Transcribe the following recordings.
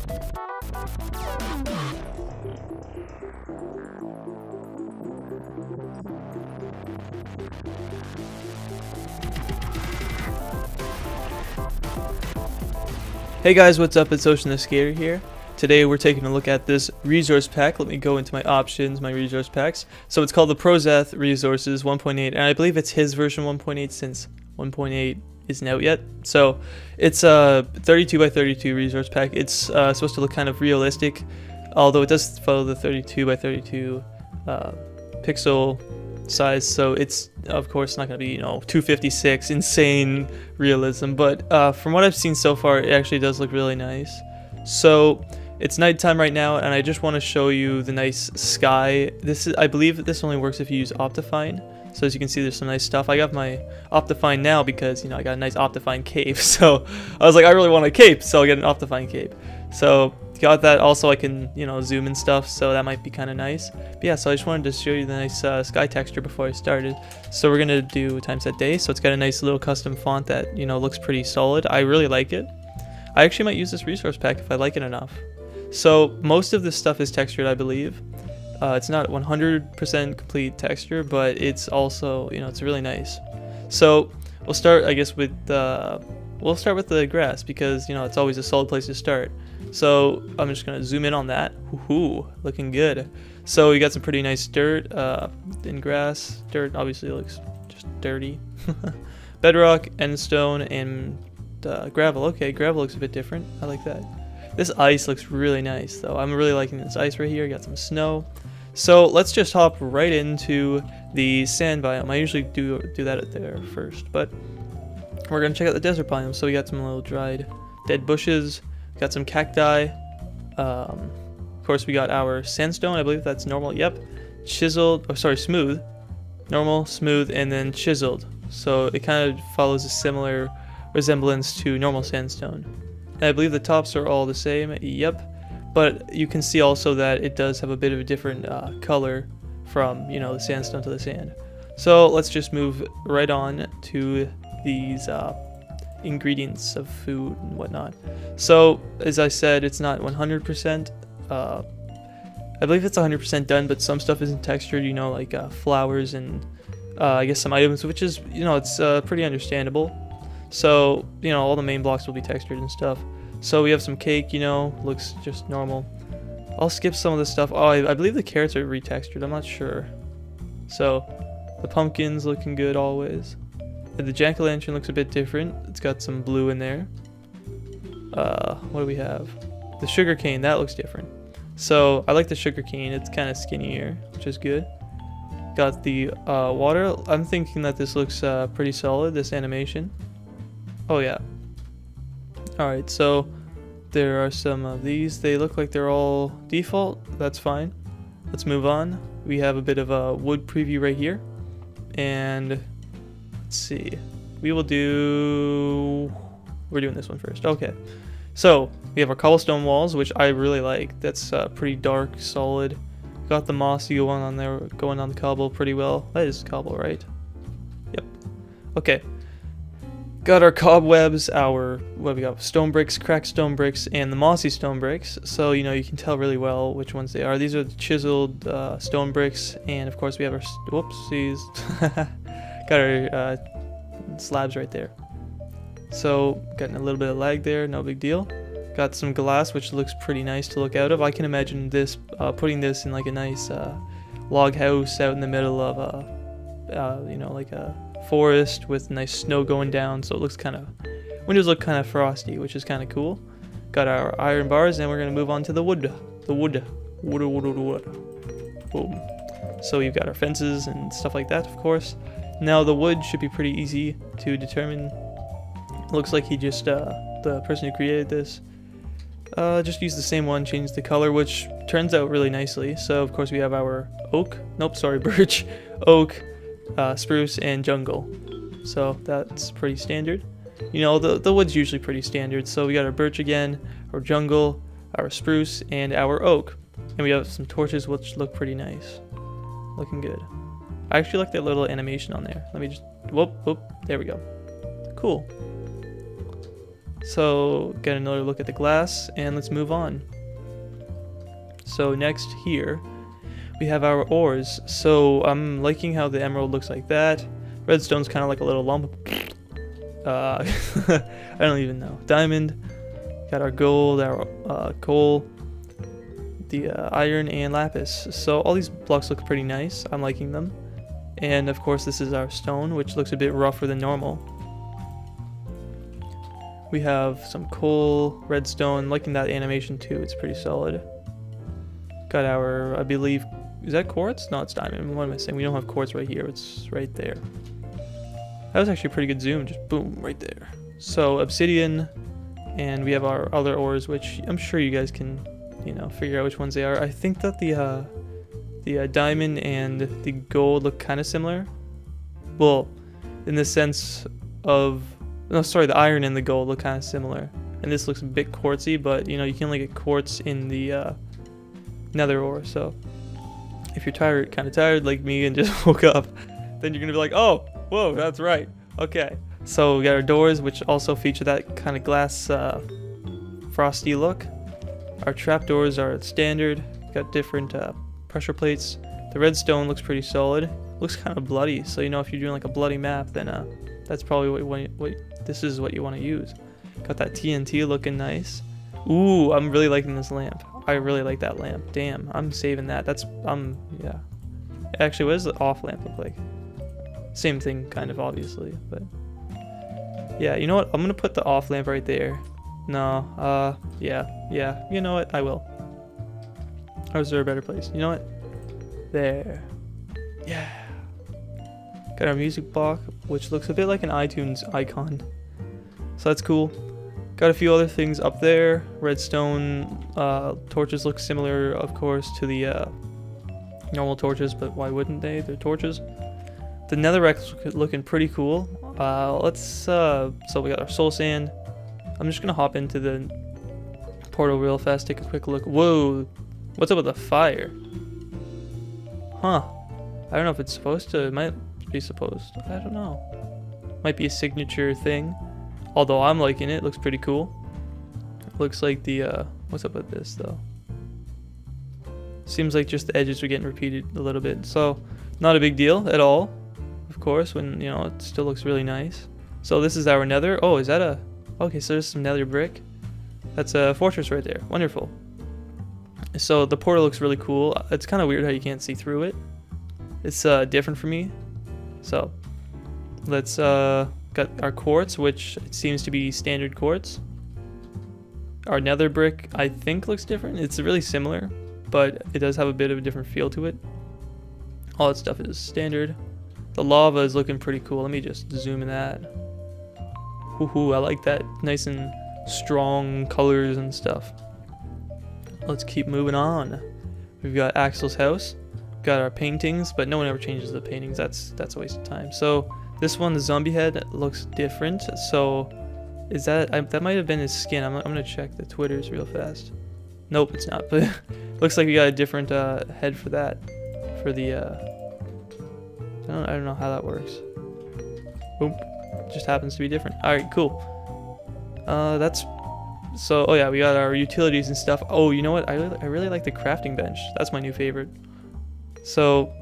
Hey guys, what's up? It's Ocean the Skater here. Today we're taking a look at this resource pack. Let me go into my options, my resource packs. So it's called the ProZeth Resources 1.8, and I believe it's his version 1.8 since 1.8 isn't out yet. So it's a 32 by 32 resource pack. It's supposed to look kind of realistic, although it does follow the 32 by 32 pixel size, so it's of course not going to be 256 insane realism, but from what I've seen so far, it actually does look really nice. So it's nighttime right now, and I just want to show you the nice sky. I believe this only works if you use Optifine. So as you can see, there's some nice stuff. I got my Optifine now because I got a nice Optifine cape, so I was like, I really want a cape, so I'll get an Optifine cape. So got that. Also, I can zoom and stuff, so that might be kind of nice. But yeah, so I just wanted to show you the nice sky texture before I started. So we're gonna do times that day. So it's got a nice little custom font that looks pretty solid. I really like it. I actually might use this resource pack if I like it enough. So most of this stuff is textured, I believe. It's not 100% complete texture, but it's also it's really nice. So we'll start, I guess, with the grass, because it's always a solid place to start. So I'm just gonna zoom in on that. Woohoo, looking good. So we got some pretty nice dirt in grass. Dirt obviously looks just dirty. Bedrock, endstone, and gravel. Okay, gravel looks a bit different. I like that. This ice looks really nice though. I'm really liking this ice right here. Got some snow. So let's just hop right into the sand biome. I usually do that there first, but we're gonna check out the desert biome. So we got some little dried dead bushes. Got some cacti. Of course, we got our sandstone. I believe that's normal. Yep. Chiseled. Oh, sorry, smooth. Normal, smooth, and then chiseled. So it kind of follows a similar resemblance to normal sandstone. And I believe the tops are all the same. Yep. But you can see also that it does have a bit of a different color from the sandstone to the sand. So let's just move right on to these ingredients of food and whatnot. So as I said, it's not 100%. I believe it's 100% done, but some stuff isn't textured, like flowers and I guess some items, which is it's pretty understandable. So all the main blocks will be textured and stuff. So we have some cake, looks just normal. I'll skip some of the stuff. Oh, I believe the carrots are retextured, I'm not sure. So the pumpkins looking good always. The jack-o'-lantern looks a bit different. It's got some blue in there. What do we have? The sugar cane, that looks different. So I like the sugar cane. It's kind of skinnier, which is good. Got the water. I'm thinking that this looks pretty solid, this animation. Oh yeah. Alright, so there are some of these. They look like they're all default. That's fine. Let's move on. We have a bit of a wood preview right here. And let's see. We're doing this one first. Okay. So we have our cobblestone walls, which I really like. That's pretty dark, solid. Got the mossy one on there, going on the cobble pretty well. That is cobble, right? Yep. Okay. Got our cobwebs, what do we got? Stone bricks, cracked stone bricks, and the mossy stone bricks. So you can tell really well which ones they are. These are the chiseled stone bricks, and of course we have our whoopsies. Got our slabs right there. So getting a little bit of lag there, no big deal. Got some glass, which looks pretty nice to look out of. I can imagine this putting this in like a nice log house out in the middle of like a forest with nice snow going down. So it looks windows look kind of frosty, which is kind of cool. Got our iron bars, and we're gonna move on to the wood. Boom. So we've got our fences and stuff like that, of course. Now the wood should be pretty easy to determine. Looks like he just, the person who created this, just used the same one, changed the color, which turns out really nicely. So of course we have our birch, oak, spruce, and jungle. So that's pretty standard. The wood's usually pretty standard. So we got our birch again, our jungle, our spruce, and our oak. And we have some torches, which look pretty nice. Looking good. I actually like that little animation on there. Let me just, whoop, there we go. Cool. So get another look at the glass and let's move on. So next here we have our ores. So I'm liking how the emerald looks like that. Redstone's kind of like a little lump. I don't even know. Diamond. Got our gold, our coal, the iron, and lapis. So all these blocks look pretty nice. I'm liking them. And of course this is our stone, which looks a bit rougher than normal. We have some coal, redstone, liking that animation too. It's pretty solid. Got our, I believe, is that quartz? No, it's diamond. What am I saying? We don't have quartz right here. It's right there. That was actually a pretty good zoom. Just boom, right there. So obsidian, and we have our other ores, which I'm sure you guys can, you know, figure out which ones they are. I think that the diamond and the gold look kind of similar. Well, in the sense of, no, sorry, the iron and the gold look kind of similar. And this looks a bit quartzy, but you know, you can only get quartz in the nether ore. So if you're tired, kind of tired like me and just woke up, then you're gonna be like, oh, whoa, that's right. Okay. So we got our doors, which also feature that kind of glass frosty look. Our trapdoors are standard. Got different pressure plates. The redstone looks pretty solid. Looks kind of bloody, so you know if you're doing like a bloody map, then that's probably what this is what you want to use. Got that TNT looking nice. Ooh, I'm really liking this lamp. I really like that lamp. Damn, I'm saving that. That's yeah. Actually, what does the off lamp look like? Same thing, kind of, obviously, but yeah. You know what? I'm gonna put the off lamp right there. No, yeah. You know what? I will. Or is there a better place? You know what? There. Yeah. Got our music block, which looks a bit like an iTunes icon. So that's cool. Got a few other things up there. Redstone torches look similar, of course, to the normal torches, but why wouldn't they? They're torches. The netherrack's looking pretty cool. So we got our soul sand. I'm just gonna hop into the portal real fast, take a quick look. Whoa, what's up with the fire? Huh? I don't know if it's supposed to. It might be supposed. I don't know. Might be a signature thing. Although I'm liking it. Looks pretty cool. Looks like the what's up with this though? Seems like just the edges are getting repeated a little bit. So not a big deal at all. Of course, when you know it still looks really nice. So this is our nether. Oh, is that a? Okay, so there's some nether brick. That's a fortress right there. Wonderful. So the portal looks really cool. It's kind of weird how you can't see through it. It's different for me. So let's got our quartz, which it seems to be standard quartz. Our nether brick, I think, looks different. It's really similar, but it does have a bit of a different feel to it. All that stuff is standard. The lava is looking pretty cool. Let me just zoom in that. Woohoo, I like that. Nice and strong colors and stuff. Let's keep moving on. We've got Axel's house. Got our paintings, but no one ever changes the paintings. That's a waste of time. So this one, the zombie head, looks different. So is that that might have been his skin. I'm gonna check the Twitters real fast. Nope, it's not. But looks like we got a different head for that. For the I don't know how that works. Boom. Just happens to be different. All right, cool. That's so. Oh yeah, we got our utilities and stuff. Oh, you know what? I really like the crafting bench. That's my new favorite. So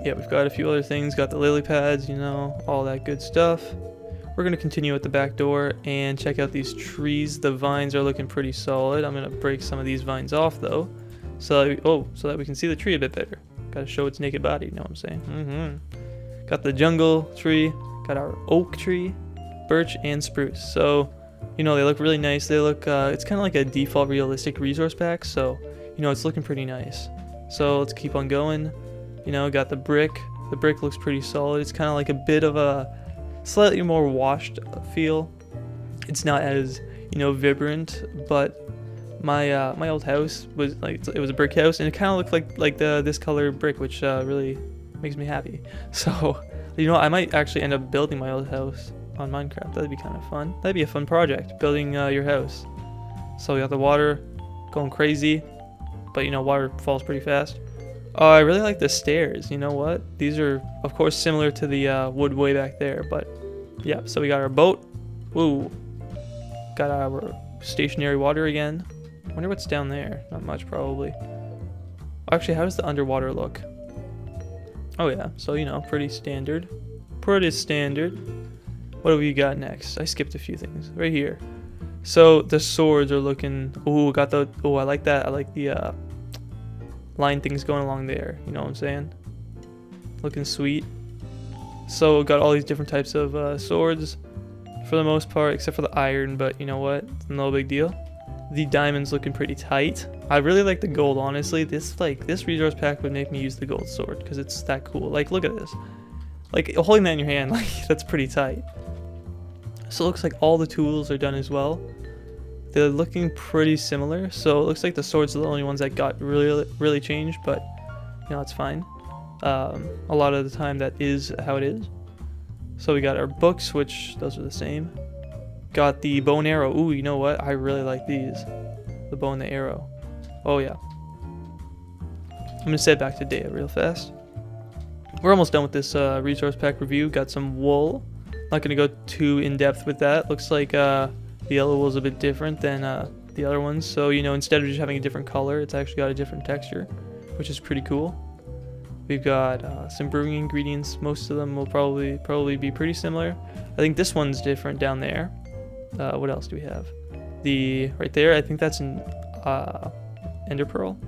yeah, we've got a few other things. Got the lily pads, you know, all that good stuff. We're gonna continue at the back door and check out these trees. The vines are looking pretty solid. I'm gonna break some of these vines off though, so that we can see the tree a bit better. Gotta show its naked body. You know what I'm saying? Got the jungle tree. Got our oak tree, birch, and spruce. So, you know, they look really nice. They look. It's kind of like a default realistic resource pack. So, you know, it's looking pretty nice. So let's keep on going. You know, got the brick. The brick looks pretty solid. It's kind of like a bit of a slightly more washed feel. It's not as, you know, vibrant, but my my old house was like, it was a brick house, and it kind of looked like this color brick, which really makes me happy. So, you know, I might actually end up building my old house on Minecraft. That'd be kind of fun. That'd be a fun project, building your house. So we got the water going crazy, but you know, water falls pretty fast. Oh, I really like the stairs. You know what? These are, of course, similar to the wood way back there, but yeah. So we got our boat. Woo. got our stationary water again. I wonder what's down there. Not much, probably. Actually, how does the underwater look? Oh yeah, so you know, pretty standard. Pretty standard. What do we got next? I skipped a few things. Right here. So the swords are looking... Ooh, got the... Oh, I like that. I like the line things going along there. You know what I'm saying? Looking sweet. So got all these different types of swords for the most part, except for the iron, but you know what? No big deal. The diamond's looking pretty tight. I really like the gold, honestly. This resource pack would make me use the gold sword because it's that cool. Like, look at this. Like, holding that in your hand, like, that's pretty tight. So it looks like all the tools are done as well. They're looking pretty similar. So it looks like the swords are the only ones that got really changed, but you know, it's fine. A lot of the time that is how it is. So we got our books, which those are the same. Got the bow and arrow. Ooh, you know what? I really like these. The bow and the arrow. Oh yeah. I'm gonna set back to data real fast. We're almost done with this resource pack review. Got some wool. Not gonna go too in depth with that. Looks like the yellow wool is a bit different than the other ones. So you know, instead of just having a different color, it's actually got a different texture, which is pretty cool. We've got some brewing ingredients. Most of them will probably be pretty similar. I think this one's different down there. What else do we have? Right there, I think that's an ender pearl.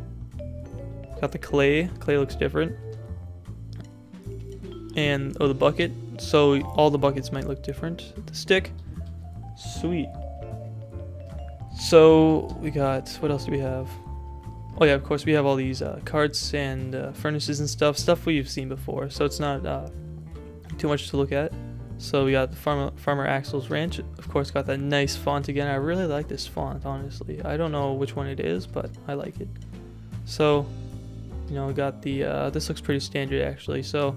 Got the clay. Clay looks different. And the bucket. So all the buckets might look different. The stick. Sweet. So we got, what else do we have? Oh yeah, of course we have all these carts and furnaces and stuff we've seen before. So it's not too much to look at. So we got the Farmer Axel's Ranch. Of course, got that nice font again. I really like this font, honestly. I don't know which one it is, but I like it. So, you know, got the, this looks pretty standard actually. So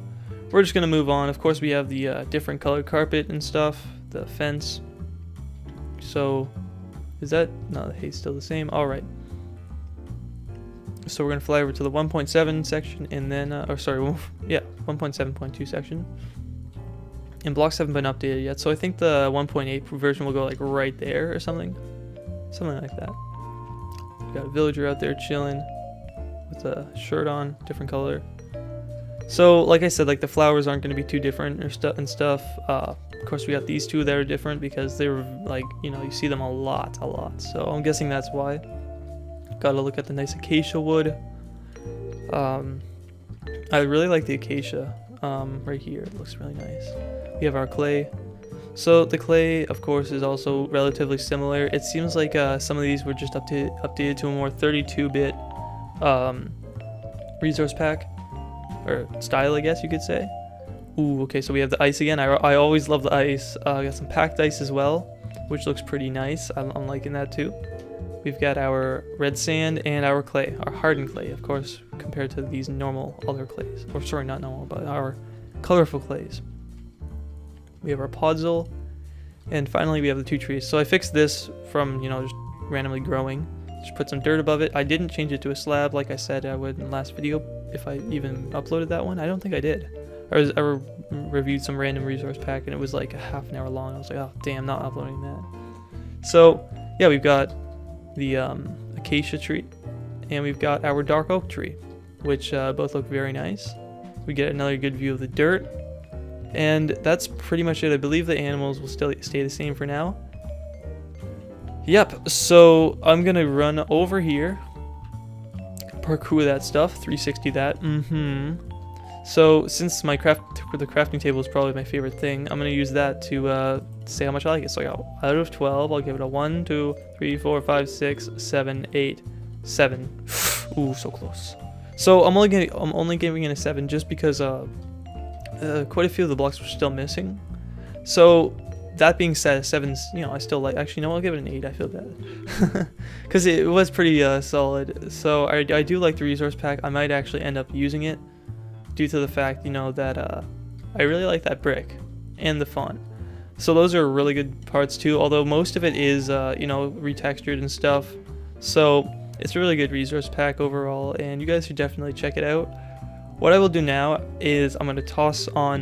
we're just gonna move on. Of course, we have the different colored carpet and stuff, the fence. So, is that, no, the hay's still the same. All right. So we're gonna fly over to the 1.7 section and then, or sorry, yeah, 1.7.2 section. And blocks haven't been updated yet, so I think the 1.8 version will go like right there or something. Something like that. We got a villager out there chilling with a shirt on, different color. So like I said, like the flowers aren't going to be too different or stuff. Of course we got these two that are different because they were like, you know, you see them a lot. So I'm guessing that's why. Gotta look at the nice acacia wood. I really like the acacia right here. It looks really nice. We have our clay. So the clay, of course, is also relatively similar. It seems like some of these were just updated to a more 32-bit resource pack, or style, I guess you could say. Ooh, okay, so we have the ice again. I always love the ice. Got some packed ice as well, which looks pretty nice. I'm liking that too. We've got our red sand and our clay, our hardened clay, of course, compared to these normal other clays. Or sorry, not normal, but our colorful clays. We have our podzol, and finally we have the two trees. So I fixed this from, you know, just randomly growing. Just put some dirt above it. I didn't change it to a slab like I said I would in the last video, if I even uploaded that one. I don't think I did. I reviewed some random resource pack and it was like a half an hour long. I was like, oh damn, not uploading that. So yeah, we've got the acacia tree and we've got our dark oak tree, which both look very nice. We get another good view of the dirt. And that's pretty much it. I believe the animals will still stay the same for now. Yep, so I'm gonna run over here, parkour that stuff, 360 that. So since the crafting table is probably my favorite thing, I'm gonna use that to say how much I like it. So I got out of 12, I'll give it a 1, 2, 3, 4, 5, 6, 7, 8, 7. Ooh, so close. So I'm only giving it a 7 just because quite a few of the blocks were still missing. So that being said, 7's, you know, I still like. Actually, no, I'll give it an 8. I feel bad because it was pretty solid. So I do like the resource pack. I might actually end up using it due to the fact, you know, that I really like that brick and the font. So those are really good parts too. Although most of it is, you know, retextured and stuff. So it's a really good resource pack overall, and you guys should definitely check it out. What I will do now is I'm going to toss on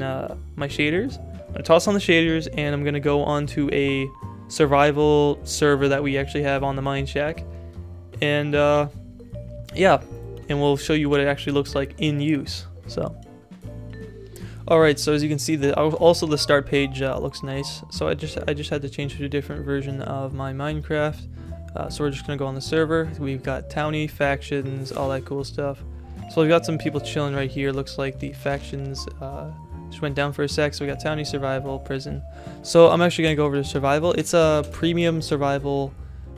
my shaders. I'm going to toss on the shaders and I'm going to go onto a survival server that we actually have on the MineShack. And yeah, and we'll show you what it actually looks like in use. So alright, so as you can see, also the start page looks nice. So I just had to change to a different version of my Minecraft. So we're just gonna go on the server. We've got townie, factions, all that cool stuff. So we've got some people chilling right here. Looks like the factions just went down for a sec. So we got townie, survival, prison. So I'm actually gonna go over to survival. It's a premium survival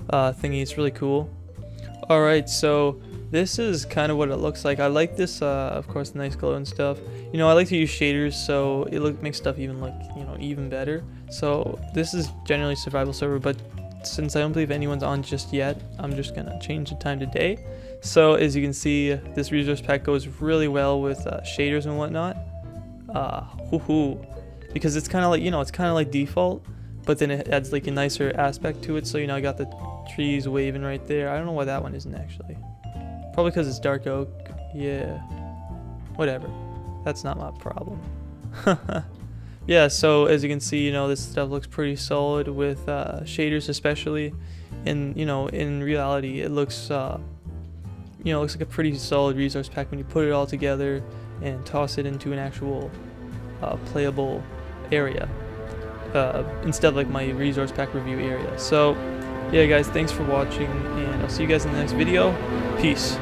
thingy. It's really cool. Alright, so this is kind of what it looks like. I like this, of course, the nice glow and stuff. You know, I like to use shaders, so it makes stuff even look, you know, even better. So this is generally survival server, but since I don't believe anyone's on just yet, I'm just gonna change the time to day. So as you can see, this resource pack goes really well with shaders and whatnot. Because it's kind of like, you know, it's kind of like default, but then it adds like a nicer aspect to it. So, you know, I got the trees waving right there. I don't know why that one isn't actually. Probably because it's dark oak. Yeah, whatever. That's not my problem. Yeah, so as you can see, you know, this stuff looks pretty solid with shaders especially. And, you know, in reality, it looks, you know, looks like a pretty solid resource pack when you put it all together and toss it into an actual playable area. Instead of like my resource pack review area. So yeah guys, thanks for watching, and I'll see you guys in the next video. Peace.